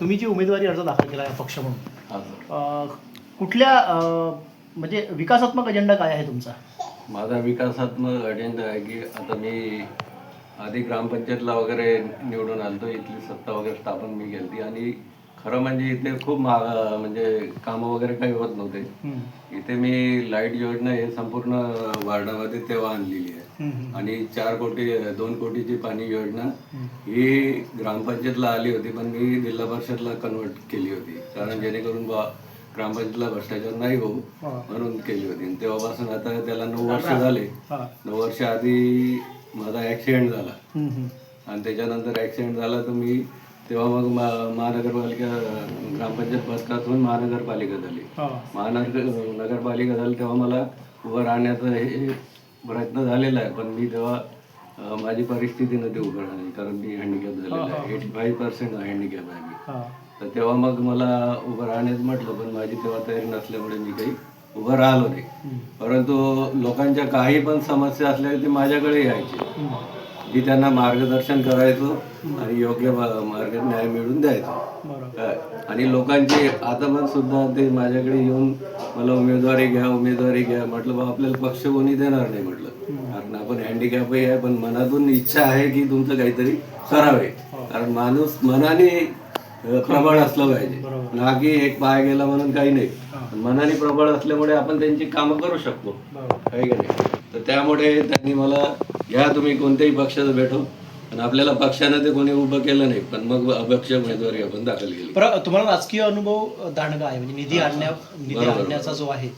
तुम्ही जी उमेदवारी अर्ज दाखल केला आहे पक्ष म्हणून, हा सर. कुठल्या म्हणजे विकासात्मक अजेंडा काय आहे तुमचा? माझा विकासात्मक अजेंडा आहे की आता मी आधी ग्रामपंचायतला वगैरे निवडून आलतो, इथली सत्ता वगैरे स्थापन मी केली आणि खरं म्हणजे इथे खूप म्हणजे कामं वगैरे काही होत नव्हते. इथे मी लाईट योजना हे संपूर्ण वार्डामध्ये तेव्हा आणलेली आहे आणि 2 कोटीची पाणी योजना ही ग्रामपंचायतला आली होती, पण मी जिल्हा परिषदला कन्वर्ट केली होती कारण जेणेकरून ग्रामपंचायतला भ्रष्टाचार नाही हो म्हणून केली होती. तेव्हापासून आता त्याला 9 वर्ष झाले. 9 वर्ष आधी माझा ॲक्सिडेंट झाला आणि त्याच्यानंतर ॲक्सिडेंट झाला तर मी तेव्हा मग महानगरपालिका ग्रामपंचायत पदकातून महानगरपालिका झाली. नगरपालिका झाली तेव्हा मला उभं राहण्याचा हे प्रयत्न झालेला आहे, पण मी तेव्हा माझी परिस्थिती नव्हती उभं राहण्याची कारण मी हँडिकॅप झालेला आहे. 85% हँडिकॅप आहे मी. तर तेव्हा मग मला उभं राहण्याचं म्हटलं, पण माझी तेव्हा तयारी नसल्यामुळे मी काही उभं राहिलो नाही. परंतु लोकांच्या काही पण समस्या असल्या ते माझ्याकडे यायचे, मी त्यांना मार्गदर्शन करायचो आणि योग्य मार्ग न्याय मिळवून द्यायचो. आणि लोकांची आता पण सुद्धा ते माझ्याकडे येऊन मला उमेदवारी घ्या म्हटलं, बा आपल्याला पक्ष कोणी देणार नाही म्हटलं, कारण आपण हँडिकॅपही आहे पण मनातून इच्छा आहे की तुमचं काहीतरी करावे. कारण माणूस मनाने प्रबळ असलं पाहिजे, ना की एक पाय गेला म्हणून काही नाही. मनाने प्रबळ असल्यामुळे आपण त्यांची कामं करू शकतो, काही का नाही. तर त्यामुळे त्यांनी मला घ्या तुम्ही कोणत्याही पक्षाचं भेटो, आणि आपल्याला पक्षानं ते कोणी उभं केलं नाही, पण मग अपक्ष उमेदवारी आपण दाखल केली. तुम्हाला राजकीय अनुभव दांडगा आहे, म्हणजे निधी आणण्याचा जो आहे,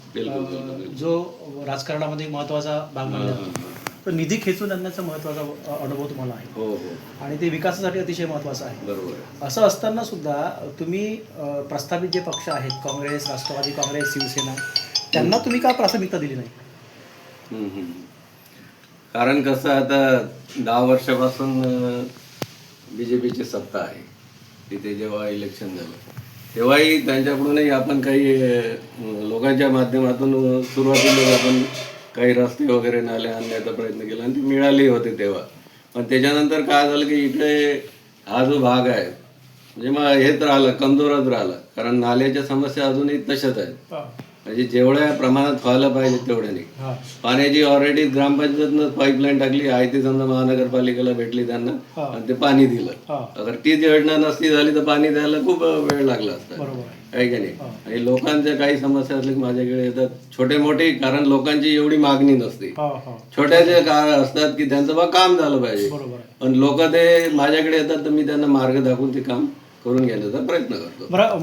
जो राजकारणामध्ये महत्वाचा भाग मानला जातो, तर निधी खेचून आणण्याचा महत्वाचा अनुभव तुम्हाला आहे. हो. आणि ते विकासासाठी अतिशय महत्वाचं आहे. बरोबर. असं असताना सुद्धा तुम्ही प्रस्थापित जे पक्ष आहेत, काँग्रेस, राष्ट्रवादी काँग्रेस, शिवसेना, त्यांना तुम्ही का प्राथमिकता दिली नाही? कारण कसं आता 10 वर्षापासून BJPची सत्ता आहे. तिथे जेव्हा इलेक्शन झालं तेव्हाही त्यांच्याकडूनही आपण काही लोकांच्या माध्यमातून सुरुवातीला आपण काही रस्ते वगैरे नाले आणण्याचा प्रयत्न केला आणि ते मिळाले होते तेव्हा. पण त्याच्यानंतर काय झालं की इकडे हा जो भाग आहे म्हणजे मग हेच राहिलं, कमजोरच राहिला, कारण नाल्याच्या समस्या अजूनही तशाच आहेत. म्हणजे जेवढ्या प्रमाणात व्हायला पाहिजे तेवढ्या नाही. पाण्याची ऑलरेडी ग्रामपंचायतनं पाईपलाईन टाकली आहे, ती समजा महानगरपालिकेला भेटली त्यांना आणि ते पाणी दिलं. अगर तीच योजना नसती झाली तर पाणी द्यायला खूप वेळ लागला असता, काही का नाही. आणि लोकांच्या काही समस्या असल्या की माझ्याकडे येतात छोटे मोठे, कारण लोकांची एवढी मागणी नसते. छोट्याचे काय असतात की त्यांचं काम झालं पाहिजे, पण लोक ते माझ्याकडे येतात तर मी त्यांना मार्ग दाखवून ते काम करून घेण्याचा प्रयत्न करतो. बरं,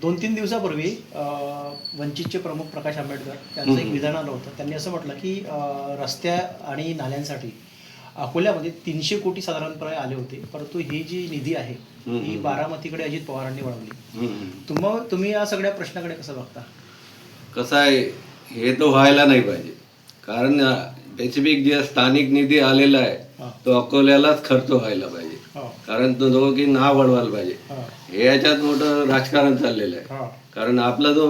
2-3 दिवसापूर्वी वंचितचे प्रमुख प्रकाश आंबेडकर त्यांचं एक विधान आलं होतं. त्यांनी असं म्हटलं की रस्त्या आणि नाल्यांसाठी अकोल्यामध्ये 300 कोटी साधारणपणे आले होते, परंतु ही जी निधी आहे ही बारामतीकडे अजित पवारांनी वळवली. तुम्ही या सगळ्या प्रश्नाकडे कसं बघता? कसं आहे, हे तर व्हायला नाही पाहिजे, कारण स्पेसिफिक जे स्थानिक निधी आलेला आहे तो अकोल्यालाच खर्च व्हायला पाहिजे, कारण तो दोघी नाव वाढवायला पाहिजे. हे याच्यात मोठं राजकारण चाललेलं आहे. कारण आपला जो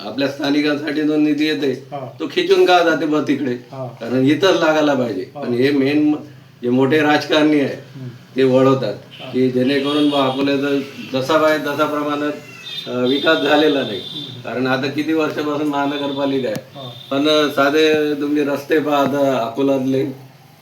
आपल्या स्थानिकांसाठी जो निधी येते तो खिचून का जाते बा तिकडे, कारण इथंच लागायला पाहिजे. पण हे मेन जे मोठे राजकारणी आहे ते वळवतात की जेणेकरून बा अकोल्याचा जसा पाहिजे तसा प्रमाणात विकास झालेला नाही. कारण आता किती वर्षापासून महानगरपालिका आहे, पण साधे तुम्ही रस्ते पाहता अकोल्यातले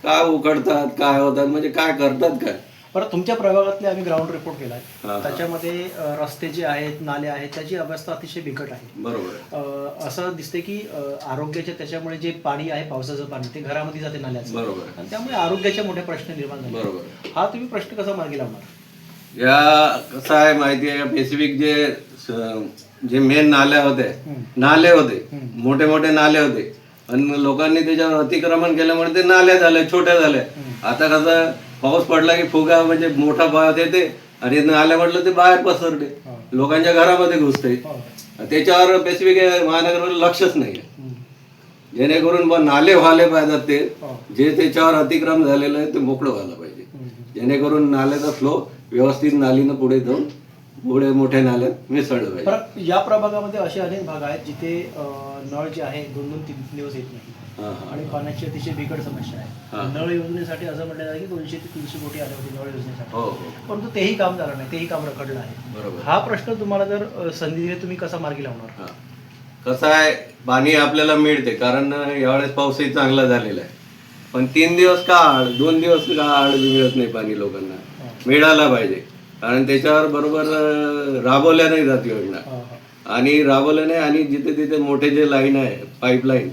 काय उकडतात, काय होतात, म्हणजे काय करतात काय. बरं, तुमच्या प्रभागातले आम्ही ग्राउंड रिपोर्ट केला आहे, त्याच्यामध्ये रस्ते जे आहेत, नाले आहेत, त्याची अवस्था अतिशय बिकट आहे. बरोबर. असं दिसते की आरोग्याचे त्याच्यामुळे जे पाणी आहे, पावसाचं पाणी, ते घरामध्ये जाते नाल्याचं. बरोबर. आणि त्यामुळे आरोग्याचे मोठे प्रश्न निर्माण झाले. बरोबर. हा तुम्ही प्रश्न कसा मार्गी लावणार? या कसं आहे माहिती आहे, स्पेसिफिक जे मेन नाले होते मोठे मोठे नाले होते आणि लोकांनी त्याच्यावर अतिक्रमण केल्यामुळे ते नाल्या झाले, छोट्या झाल्या. आता कसं पाऊस पडला की फुगा म्हणजे मोठा पाऊस येते आणि नाल्या म्हटलं ते बाहेर पसरते, लोकांच्या घरामध्ये घुसते. त्याच्यावर स्पेसिफिक महानगरपालिका लक्षच नाही, जेणेकरून नाले व्हायला पाहिजेत. ते जे त्याच्यावर अतिक्रमण झालेलं आहे ते मोकळं व्हायला पाहिजे, जेणेकरून नाल्याचा फ्लो व्यवस्थित नालीनं पुढे जाऊन पुढे मोठ्या नाल्यात मिसळलं पाहिजे. पण या प्रभागामध्ये असे अनेक भाग आहेत जिथे नळ जे आहे 2-2-3 दिवस येत नाही हां हां आणि पाण्याची अतिशय बिकट समस्या हा. आहे. नळ योजनेसाठी असं म्हटलं जातं की 200 ते 300 कोटी आले होते नळ योजनेसाठी, हो हो परंतु तेही काम झालं नाही, तेही काम रखडलं आहे. बरोबर. हा प्रश्न तुम्हाला जर संधी दिली तुम्ही कसा मार्गी लावणार? हां. कसं आहे, पाणी आपल्याला मिळते कारण यावेळेस पाऊसही चांगला झालेला आहे. पण 3 दिवस का आड 2 दिवस का आड मिळत नाही पाणी लोकांना. मिळायला पाहिजे कारण त्याच्यावर बरोबर राबवल्या नाही जात योजना. आणि राबवलं नाही आणि जिथे तिथे मोठे जे लाईन आहे पाईपलाईन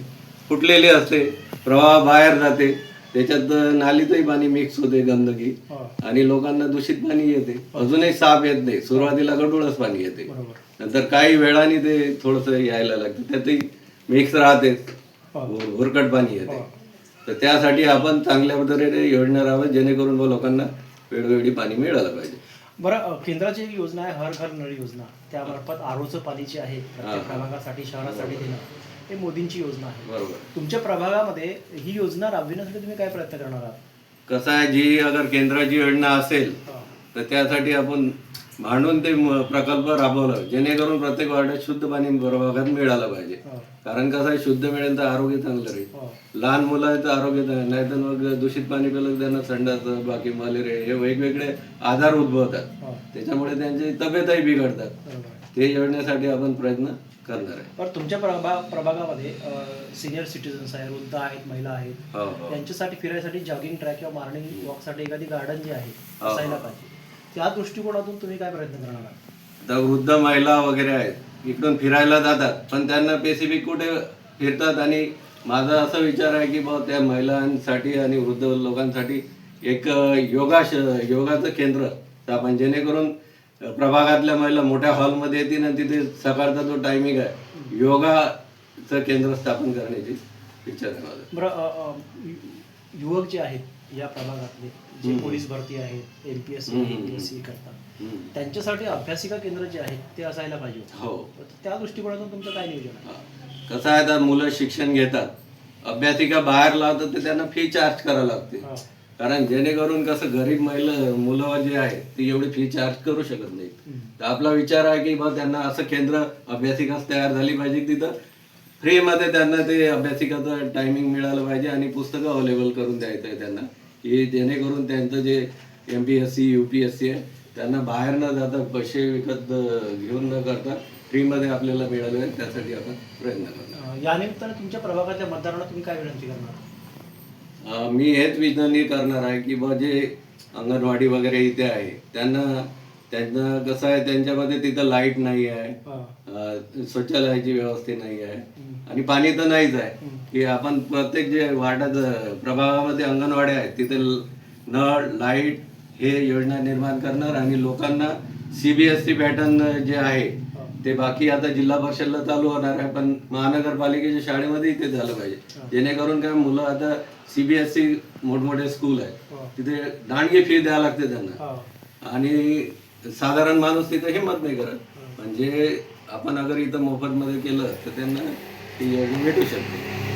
फुटलेली असते, प्रवाह बाहेर जाते, त्याच्यात नालीतही पाणी मिक्स होते गंदगी आणि लोकांना दूषित पाणी येते. अजूनही साफ येत नाही, सुरुवातीला गढूळच पाणी येते, नंतर काही वेळाने ते थोडंसं यायला लागतं, त्यातही मिक्स राहते, भुरकट पाणी येते. तर त्यासाठी आपण चांगल्या पद्धतीने योजना राहावं जेणेकरून लोकांना वेळोवेळी पाणी मिळालं पाहिजे. बरं, केंद्राची एक योजना आहे हर घर नळ योजना, त्यामार्फत आरोचं पाणी जे आहे प्रत्येक प्रभागासाठी शहरासाठी देणं, हे मोदींची योजना आहे. बरोबर. तुमच्या प्रभागामध्ये ही योजना राबविण्यासाठी तुम्ही काय प्रयत्न करणार आहात? कसं आहे, जी अगर केंद्राची योजना असेल तर त्यासाठी आपण भांडून ते प्रकल्प राबवलं जेणेकरून प्रत्येक वार्डात शुद्ध पाणी प्रभागात मिळालं पाहिजे. कारण कसं आहे, शुद्ध मिळेल तर आरोग्य चांगलं राहील. लहान मुलं आहेत तर आरोग्य चांगलं, नाही तर मग दूषित पाणी पिलं त्यांना संडास, बाकी मलेरिया हे वेगवेगळे आजार उद्भवतात, त्याच्यामुळे त्यांची तब्येतही बिघडतात. ते योजनेसाठी आपण प्रयत्न करणार आहे. पण तुमच्या प्रभागामध्ये सिनियर सिटीजन्स आहेत, वृद्ध आहेत, महिला आहेत, त्यांच्यासाठी फिरायसाठी जॉगिंग ट्रॅक किंवा मॉर्निंग वॉकसाठी एखादी गार्डन जी आहे असायला पाहिजे. त्या दृष्टिकोनातून तुम्ही काय प्रयत्न करणार आहात? आता वृद्ध महिला वगैरे आहेत इकडून फिरायला जातात, पण त्यांना स्पेसिफिक कुठे फिरतात. आणि माझा असा विचार आहे की बाबा त्या महिलांसाठी आणि वृद्ध लोकांसाठी एक योगाचं केंद्र स्थापन, जेणेकरून प्रभागातल्या महिला मोठ्या हॉलमध्ये येतील आणि तिथे सकाळचा जो टायमिंग आहे योगाचं केंद्र स्थापन करण्याची इच्छा आहे माझं. बरं, युवक जे आहेत या प्रभागातले जे पोलीस भरती आहेत, MPSC UPSC करतात, त्यांच्यासाठी अभ्यासिका केंद्र जे आहेत ते असायला पाहिजे. हो, त्या दृष्टिकोनातून तुमचं काय नियोजन आहे? कसं आहे, आता मुलं शिक्षण घेतात, अभ्यासिका बाहेर लावतात तर त्यांना फी चार्ज करावं लागते. कारण जेणेकरून कसं गरीब मुलं जे आहेत ती एवढी फी चार्ज करू शकत नाही. तर आपला विचार आहे की बा त्यांना असं केंद्र अभ्यासिकाच तयार झाली पाहिजे, तिथं फ्रीमध्ये त्यांना ते अभ्यासिकाचं टायमिंग मिळालं पाहिजे आणि पुस्तकं अवेलेबल करून द्यायचं आहे त्यांना, की जेणेकरून त्यांचं जे MPSC UPSC आहे त्यांना बाहेर न जाता पैसे विकत घेऊन न करता फ्रीमध्ये आपल्याला मिळालं आहे, त्यासाठी आपण प्रयत्न करणार. या निमित्ताने तुमच्या प्रभागातल्या मतदारांना तुम्ही काय विनंती करणार? मी हेच विनंती करणार आहे की बा जे अंगणवाडी वगैरे इथे आहे त्यांना कसं आहे, त्यांच्यामध्ये तिथं लाईट नाही आहे, शौचालयाची व्यवस्था नाही आहे आणि पाणी तर नाहीच आहे. की आपण प्रत्येक जे वार्डात प्रभागामध्ये अंगणवाड्या आहेत तिथे नळ, लाईट हे योजना निर्माण करणार आणि लोकांना CBSE पॅटर्न जे आहे ते बाकी आता जिल्हा परिषदला चालू होणार आहे, पण महानगरपालिकेच्या शाळेमध्ये ते झालं पाहिजे, जेणेकरून काय मुलं आता CBSE मोठमोठे स्कूल आहे तिथे दांडगी फी द्यायला लागते त्यांना आणि साधारण माणूस तिथे हिंमत नाही करत. म्हणजे आपण अगर इथं मोफतमध्ये केलं तर त्यांना ती योजना भेटू शकते.